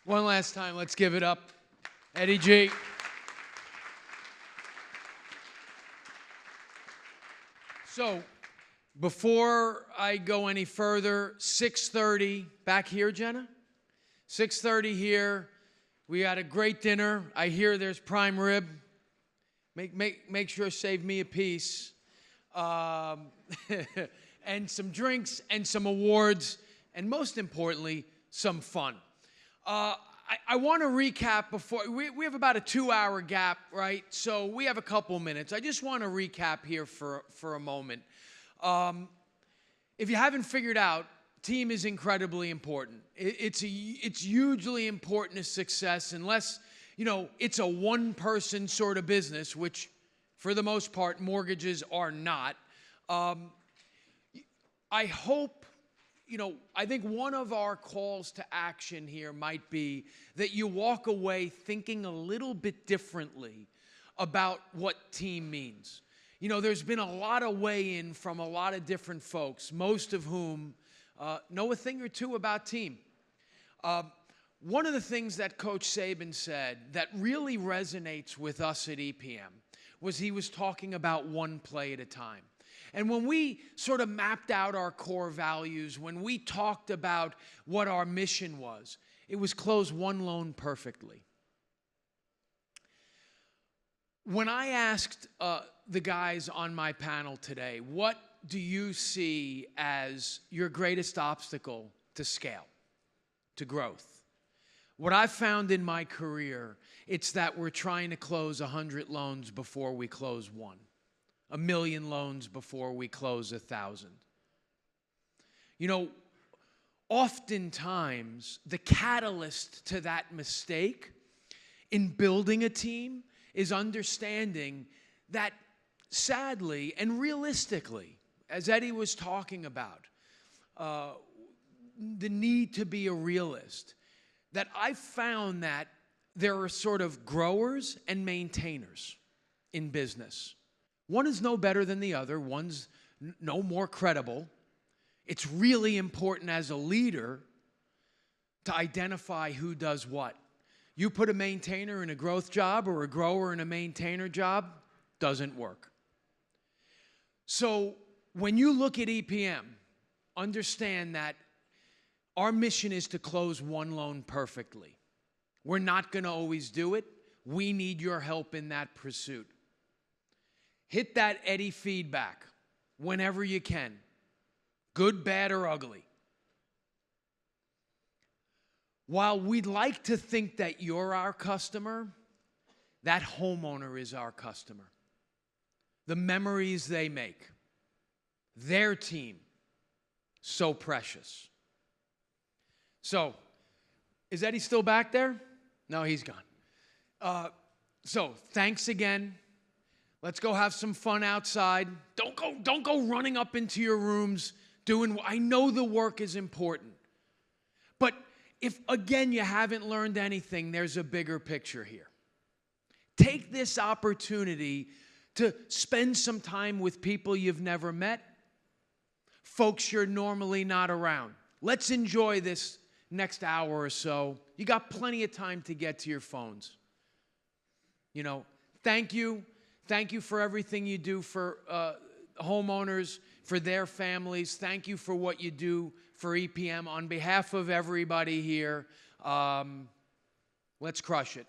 One last time, let's give it up. Eddie G. So, before I go any further, 6:30, back here, Jenna? 6:30 here. We had a great dinner. I hear there's prime rib. Make sure to save me a piece. And some drinks and some awards, and most importantly, some fun. I want to recap before, we have about a 2-hour gap, right? So we have a couple minutes. I just want to recap here for a moment. If you haven't figured out, team is incredibly important. It's hugely important to success unless, it's a one-person sort of business, which for the most part, mortgages are not. I hope, I think one of our calls to action here might be that you walk away thinking a little bit differently about what team means. There's been a lot of weigh-in from a lot of different folks, most of whom know a thing or two about team. One of the things that Coach Saban said that really resonates with us at EPM was he was talking about one play at a time. And when we sort of mapped out our core values, when we talked about what our mission was, it was close one loan perfectly. When I asked the guys on my panel today, what do you see as your greatest obstacle to scale, to growth? What I've found in my career, it's that we're trying to close 100 loans before we close one. 1 million loans before we close 1,000. Oftentimes, the catalyst to that mistake in building a team is understanding that sadly and realistically, as Eddie was talking about, the need to be a realist, that I've found that there are sort of growers and maintainers in business. One is no better than the other. One's no more credible. It's really important as a leader to identify who does what. You put a maintainer in a growth job or a grower in a maintainer job, doesn't work. So when you look at EPM, understand that our mission is to close one loan perfectly. We're not going to always do it. We need your help in that pursuit. Hit that Eddie feedback whenever you can, good, bad, or ugly. While we'd like to think that you're our customer, that homeowner is our customer. The memories they make, their team, so precious. So, is Eddie still back there? No, he's gone. So, thanks again. Let's go have some fun outside. Don't go running up into your rooms I know the work is important. But if, again, you haven't learned anything, there's a bigger picture here. Take this opportunity to spend some time with people you've never met, folks you're normally not around. Let's enjoy this next hour or so. You got plenty of time to get to your phones. Thank you. Thank you for everything you do for homeowners, for their families. Thank you for what you do for EPM. On behalf of everybody here, let's crush it.